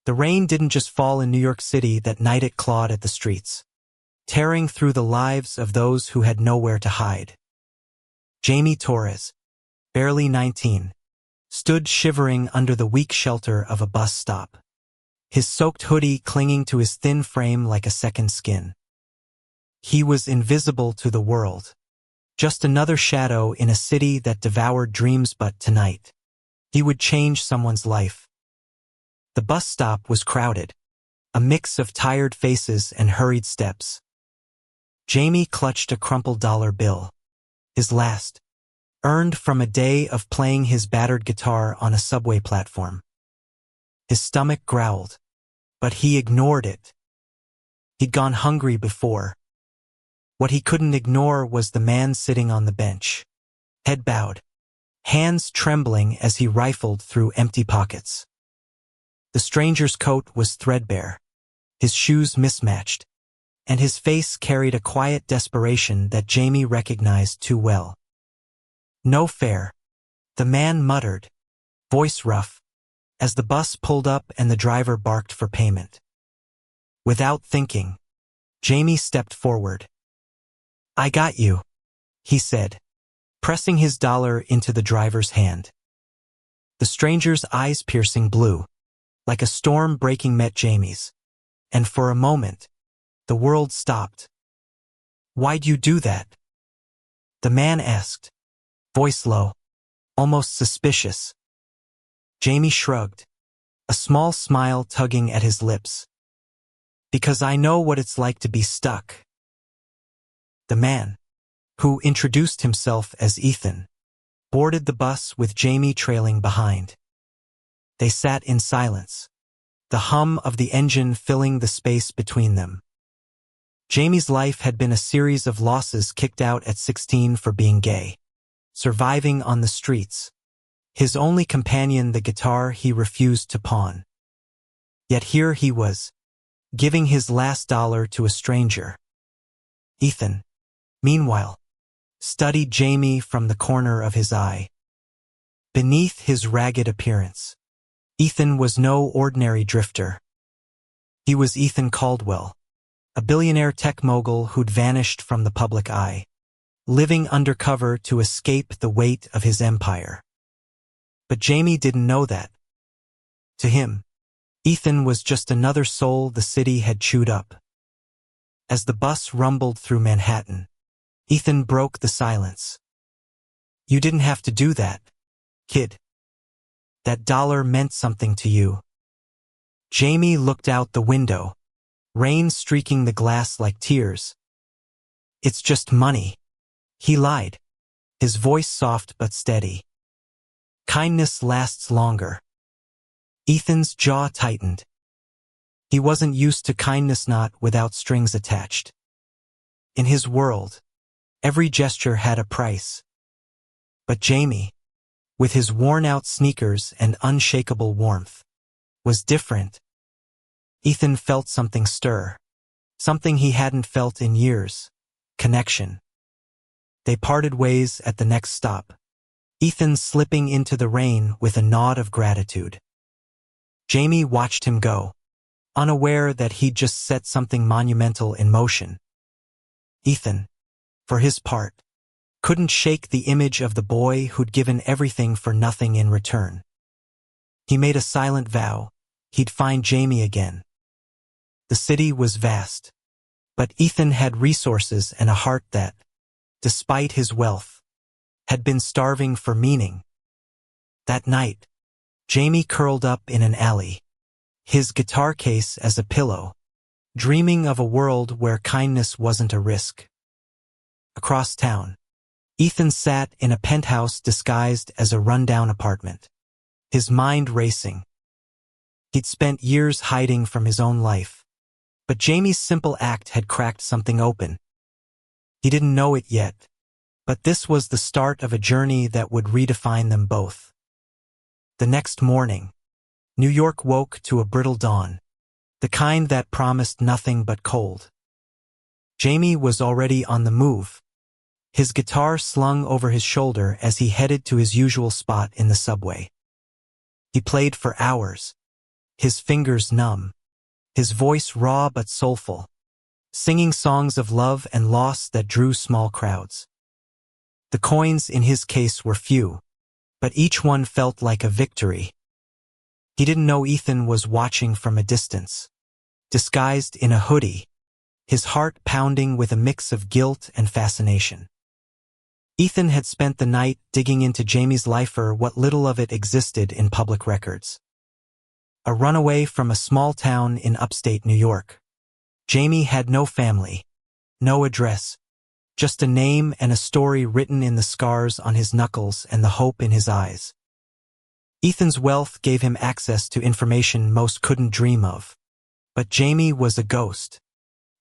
The rain didn't just fall in New York City that night, it clawed at the streets, tearing through the lives of those who had nowhere to hide. Jamie Torres, barely 19, stood shivering under the weak shelter of a bus stop, his soaked hoodie clinging to his thin frame like a second skin. He was invisible to the world, just another shadow in a city that devoured dreams, but tonight, he would change someone's life. The bus stop was crowded, a mix of tired faces and hurried steps. Jamie clutched a crumpled dollar bill, his last, earned from a day of playing his battered guitar on a subway platform. His stomach growled, but he ignored it. He'd gone hungry before. What he couldn't ignore was the man sitting on the bench, head bowed, hands trembling as he rifled through empty pockets. The stranger's coat was threadbare, his shoes mismatched, and his face carried a quiet desperation that Jamie recognized too well. "No fare," the man muttered, voice rough, as the bus pulled up and the driver barked for payment. Without thinking, Jamie stepped forward. "I got you," he said, pressing his dollar into the driver's hand. The stranger's eyes, piercing blue, like a storm breaking, met Jamie's, and for a moment, the world stopped. "Why'd you do that?" the man asked, voice low, almost suspicious. Jamie shrugged, a small smile tugging at his lips. "Because I know what it's like to be stuck." The man, who introduced himself as Ethan, boarded the bus with Jamie trailing behind. They sat in silence, the hum of the engine filling the space between them. Jamie's life had been a series of losses: kicked out at 16 for being gay, surviving on the streets, his only companion the guitar he refused to pawn. Yet here he was, giving his last dollar to a stranger. Ethan, meanwhile, studied Jamie from the corner of his eye. Beneath his ragged appearance, Ethan was no ordinary drifter. He was Ethan Caldwell, a billionaire tech mogul who'd vanished from the public eye, living undercover to escape the weight of his empire. But Jamie didn't know that. To him, Ethan was just another soul the city had chewed up. As the bus rumbled through Manhattan, Ethan broke the silence. "You didn't have to do that, kid. That dollar meant something to you." Jamie looked out the window, rain streaking the glass like tears. "It's just money," he lied, his voice soft but steady. "Kindness lasts longer." Ethan's jaw tightened. He wasn't used to kindness, not without strings attached. In his world, every gesture had a price. But Jamie, with his worn-out sneakers and unshakable warmth, was different. Ethan felt something stir, something he hadn't felt in years: connection. They parted ways at the next stop, Ethan slipping into the rain with a nod of gratitude. Jamie watched him go, unaware that he'd just set something monumental in motion. Ethan, for his part, couldn't shake the image of the boy who'd given everything for nothing in return. He made a silent vow he'd find Jamie again. The city was vast, but Ethan had resources and a heart that, despite his wealth, had been starving for meaning. That night, Jamie curled up in an alley, his guitar case as a pillow, dreaming of a world where kindness wasn't a risk. Across town, Ethan sat in a penthouse disguised as a rundown apartment, his mind racing. He'd spent years hiding from his own life, but Jamie's simple act had cracked something open. He didn't know it yet, but this was the start of a journey that would redefine them both. The next morning, New York woke to a brittle dawn, the kind that promised nothing but cold. Jamie was already on the move, his guitar slung over his shoulder as he headed to his usual spot in the subway. He played for hours, his fingers numb, his voice raw but soulful, singing songs of love and loss that drew small crowds. The coins in his case were few, but each one felt like a victory. He didn't know Ethan was watching from a distance, disguised in a hoodie, his heart pounding with a mix of guilt and fascination. Ethan had spent the night digging into Jamie's life for what little of it existed in public records. A runaway from a small town in upstate New York. Jamie had no family, no address, just a name and a story written in the scars on his knuckles and the hope in his eyes. Ethan's wealth gave him access to information most couldn't dream of. But Jamie was a ghost,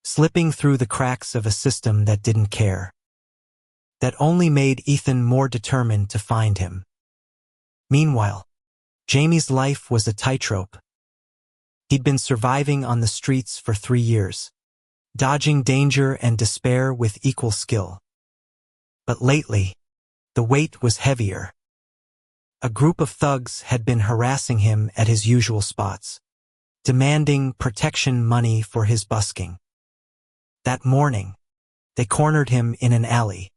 slipping through the cracks of a system that didn't care. That only made Ethan more determined to find him. Meanwhile, Jamie's life was a tightrope. He'd been surviving on the streets for 3 years, dodging danger and despair with equal skill. But lately, the weight was heavier. A group of thugs had been harassing him at his usual spots, demanding protection money for his busking. That morning, they cornered him in an alley.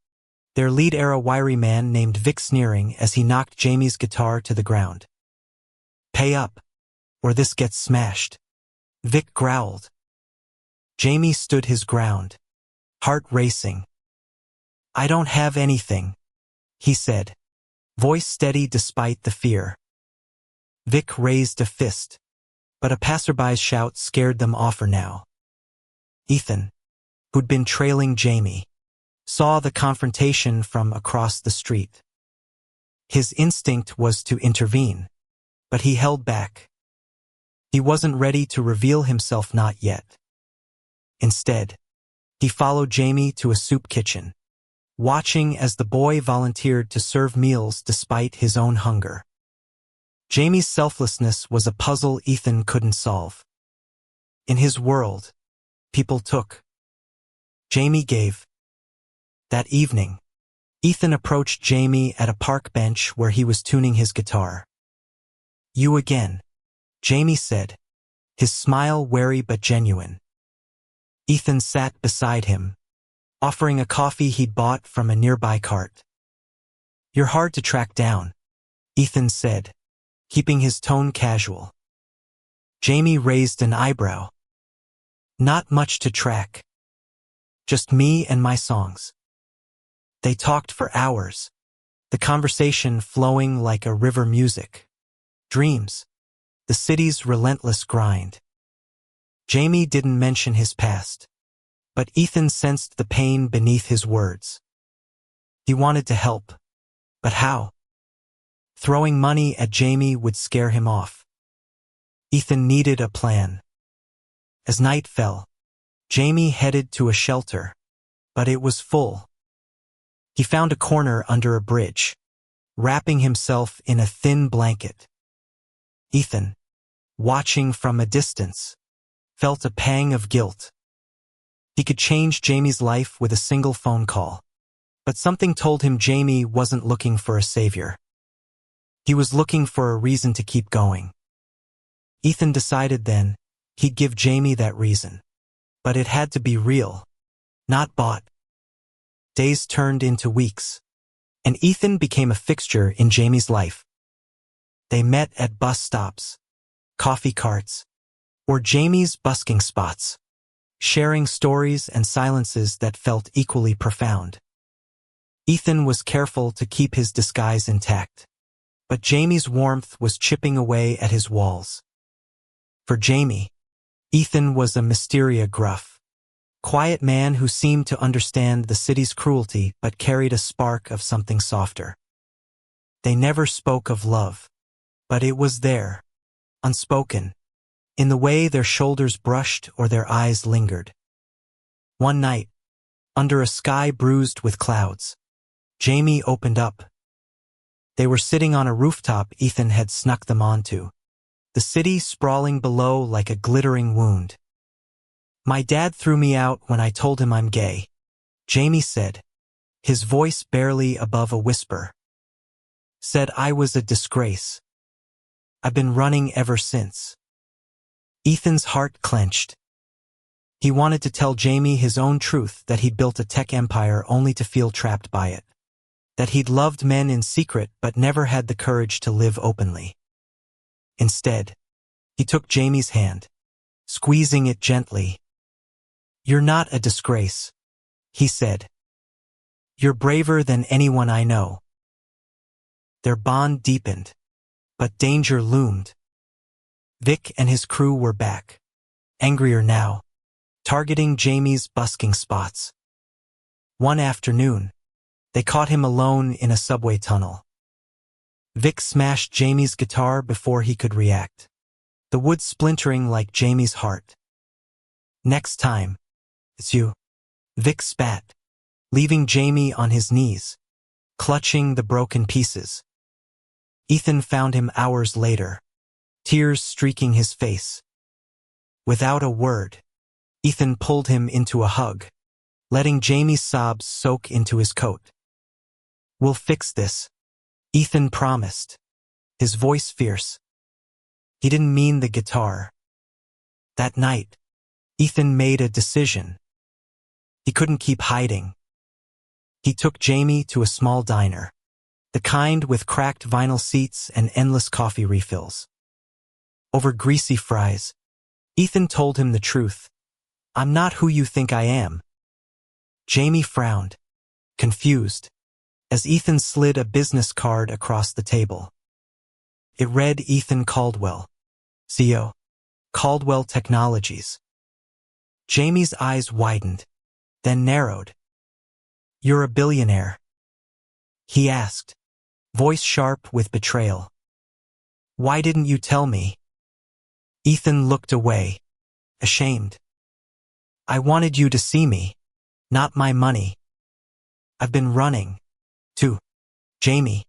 Their lead era wiry man named Vic sneering as he knocked Jamie's guitar to the ground. "Pay up, or this gets smashed," Vic growled. Jamie stood his ground, heart racing. "I don't have anything," he said, voice steady despite the fear. Vic raised a fist, but a passerby's shout scared them off for now. Ethan, who'd been trailing Jamie, saw the confrontation from across the street. His instinct was to intervene, but he held back. He wasn't ready to reveal himself, not yet. Instead, he followed Jamie to a soup kitchen, watching as the boy volunteered to serve meals despite his own hunger. Jamie's selflessness was a puzzle Ethan couldn't solve. In his world, people took. Jamie gave. That evening, Ethan approached Jamie at a park bench where he was tuning his guitar. "You again," Jamie said, his smile wary but genuine. Ethan sat beside him, offering a coffee he'd bought from a nearby cart. "You're hard to track down," Ethan said, keeping his tone casual. Jamie raised an eyebrow. "Not much to track. Just me and my songs." They talked for hours, the conversation flowing like a river music. Dreams, the city's relentless grind. Jamie didn't mention his past, but Ethan sensed the pain beneath his words. He wanted to help, but how? Throwing money at Jamie would scare him off. Ethan needed a plan. As night fell, Jamie headed to a shelter, but it was full. He found a corner under a bridge, wrapping himself in a thin blanket. Ethan, watching from a distance, felt a pang of guilt. He could change Jamie's life with a single phone call, but something told him Jamie wasn't looking for a savior. He was looking for a reason to keep going. Ethan decided then he'd give Jamie that reason, but it had to be real, not bought. Days turned into weeks, and Ethan became a fixture in Jamie's life. They met at bus stops, coffee carts, or Jamie's busking spots, sharing stories and silences that felt equally profound. Ethan was careful to keep his disguise intact, but Jamie's warmth was chipping away at his walls. For Jamie, Ethan was a Mysteria gruff, quiet man who seemed to understand the city's cruelty but carried a spark of something softer. They never spoke of love, but it was there, unspoken, in the way their shoulders brushed or their eyes lingered. One night, under a sky bruised with clouds, Jamie opened up. They were sitting on a rooftop Ethan had snuck them onto, the city sprawling below like a glittering wound. "My dad threw me out when I told him I'm gay," Jamie said, his voice barely above a whisper. "Said I was a disgrace. I've been running ever since." Ethan's heart clenched. He wanted to tell Jamie his own truth, that he'd built a tech empire only to feel trapped by it. That he'd loved men in secret but never had the courage to live openly. Instead, he took Jamie's hand, squeezing it gently. "You're not a disgrace," he said. "You're braver than anyone I know." Their bond deepened, but danger loomed. Vic and his crew were back, angrier now, targeting Jamie's busking spots. One afternoon, they caught him alone in a subway tunnel. Vic smashed Jamie's guitar before he could react, the wood splintering like Jamie's heart. "Next time, it's you," Vic spat, leaving Jamie on his knees, clutching the broken pieces. Ethan found him hours later, tears streaking his face. Without a word, Ethan pulled him into a hug, letting Jamie's sobs soak into his coat. "We'll fix this," Ethan promised, his voice fierce. He didn't mean the guitar. That night, Ethan made a decision. He couldn't keep hiding. He took Jamie to a small diner, the kind with cracked vinyl seats and endless coffee refills. Over greasy fries, Ethan told him the truth. "I'm not who you think I am." Jamie frowned, confused, as Ethan slid a business card across the table. It read Ethan Caldwell, CEO, Caldwell Technologies. Jamie's eyes widened, then narrowed. "You're a billionaire?" he asked, voice sharp with betrayal. "Why didn't you tell me?" Ethan looked away, ashamed. "I wanted you to see me, not my money. I've been running, too, Jamie,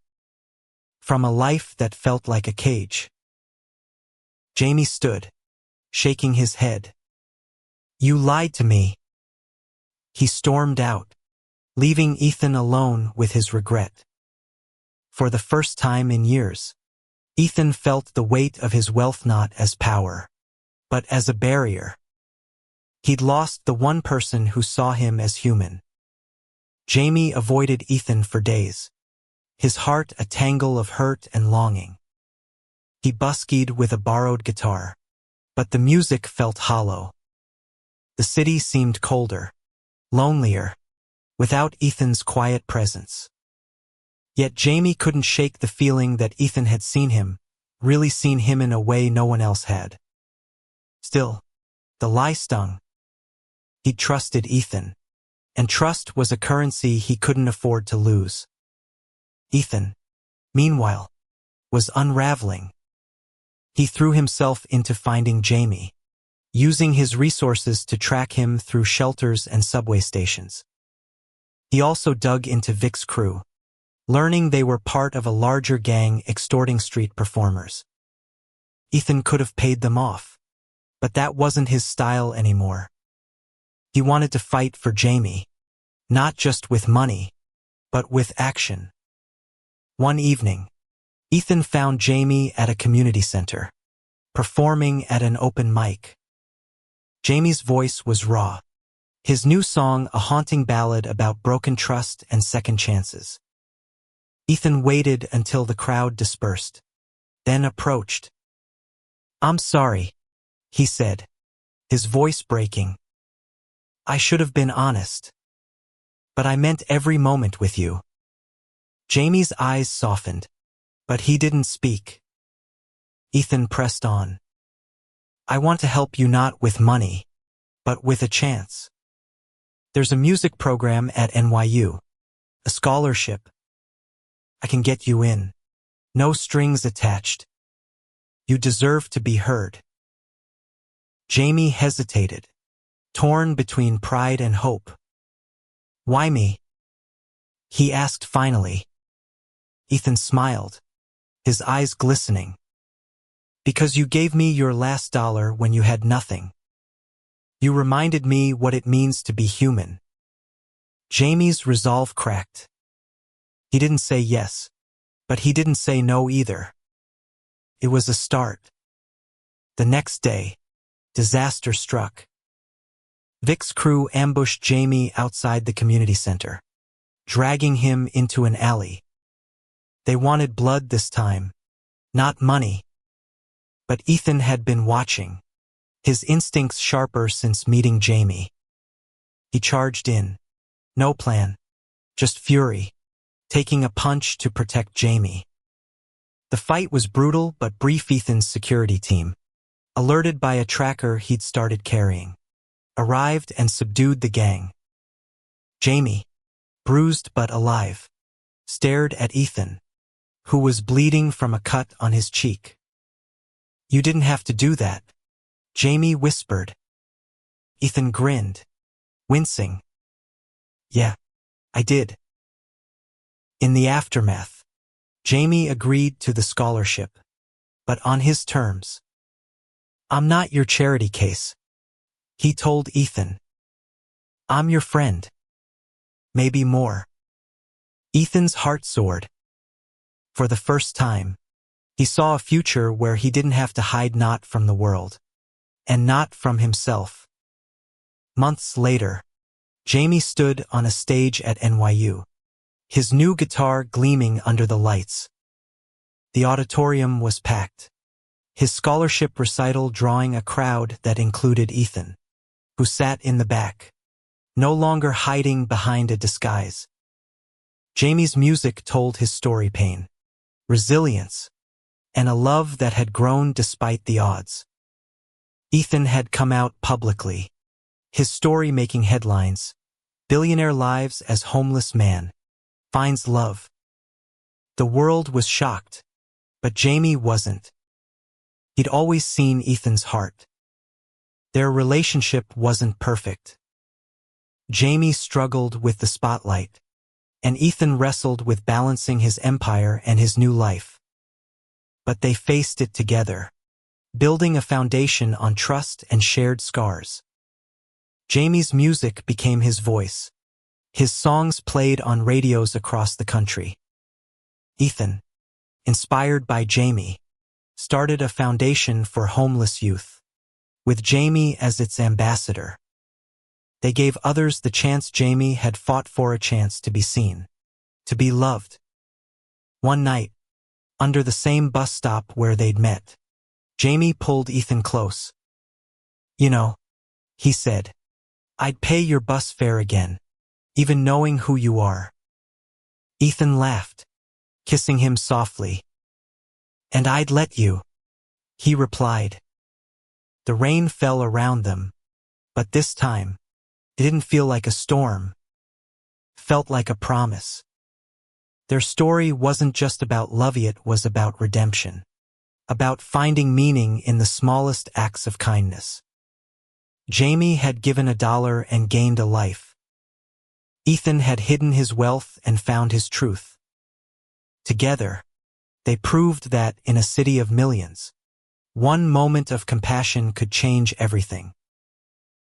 from a life that felt like a cage." Jamie stood, shaking his head. "You lied to me." He stormed out, leaving Ethan alone with his regret. For the first time in years, Ethan felt the weight of his wealth not as power, but as a barrier. He'd lost the one person who saw him as human. Jamie avoided Ethan for days, his heart a tangle of hurt and longing. He buskied with a borrowed guitar, but the music felt hollow. The city seemed colder, lonelier, without Ethan's quiet presence. Yet Jamie couldn't shake the feeling that Ethan had seen him, really seen him in a way no one else had. Still, the lie stung. He'd trusted Ethan, and trust was a currency he couldn't afford to lose. Ethan, meanwhile, was unraveling. He threw himself into finding Jamie, using his resources to track him through shelters and subway stations. He also dug into Vic's crew, learning they were part of a larger gang extorting street performers. Ethan could have paid them off, but that wasn't his style anymore. He wanted to fight for Jamie, not just with money, but with action. One evening, Ethan found Jamie at a community center, performing at an open mic. Jamie's voice was raw, his new song a haunting ballad about broken trust and second chances. Ethan waited until the crowd dispersed, then approached. "I'm sorry," he said, his voice breaking. "I should have been honest. But I meant every moment with you." Jamie's eyes softened, but he didn't speak. Ethan pressed on. "I want to help you not with money, but with a chance. There's a music program at NYU, a scholarship. I can get you in. No strings attached. You deserve to be heard." Jamie hesitated, torn between pride and hope. "Why me?" he asked finally. Ethan smiled, his eyes glistening. "Because you gave me your last dollar when you had nothing. You reminded me what it means to be human." Jamie's resolve cracked. He didn't say yes, but he didn't say no either. It was a start. The next day, Disaster struck. Vic's crew ambushed Jamie outside the community center, dragging him into an alley. They wanted blood this time, not money. But Ethan had been watching, his instincts sharper since meeting Jamie. He charged in. No plan, just fury, taking a punch to protect Jamie. The fight was brutal but brief. Ethan's security team, alerted by a tracker he'd started carrying, arrived and subdued the gang. Jamie, bruised but alive, stared at Ethan, who was bleeding from a cut on his cheek. "You didn't have to do that," Jamie whispered. Ethan grinned, wincing. "Yeah, I did." In the aftermath, Jamie agreed to the scholarship, but on his terms. "I'm not your charity case," he told Ethan. "I'm your friend. Maybe more." Ethan's heart soared. For the first time, he saw a future where he didn't have to hide, not from the world, and not from himself. Months later, Jamie stood on a stage at NYU, his new guitar gleaming under the lights. The auditorium was packed, his scholarship recital drawing a crowd that included Ethan, who sat in the back, no longer hiding behind a disguise. Jamie's music told his story: pain, resilience, and a love that had grown despite the odds. Ethan had come out publicly, his story making headlines: "Billionaire lives as homeless man, finds love." The world was shocked, but Jamie wasn't. He'd always seen Ethan's heart. Their relationship wasn't perfect. Jamie struggled with the spotlight, and Ethan wrestled with balancing his empire and his new life. But they faced it together, building a foundation on trust and shared scars. Jamie's music became his voice. His songs played on radios across the country. Ethan, inspired by Jamie, started a foundation for homeless youth, with Jamie as its ambassador. They gave others the chance Jamie had fought for: a chance to be seen, to be loved. One night, under the same bus stop where they'd met, Jamie pulled Ethan close. "You know," he said, "I'd pay your bus fare again, even knowing who you are." Ethan laughed, kissing him softly. "And I'd let you," he replied. The rain fell around them, but this time, it didn't feel like a storm. It felt like a promise. Their story wasn't just about love, it was about redemption, about finding meaning in the smallest acts of kindness. Jamie had given $1 and gained a life. Ethan had hidden his wealth and found his truth. Together, they proved that in a city of millions, one moment of compassion could change everything.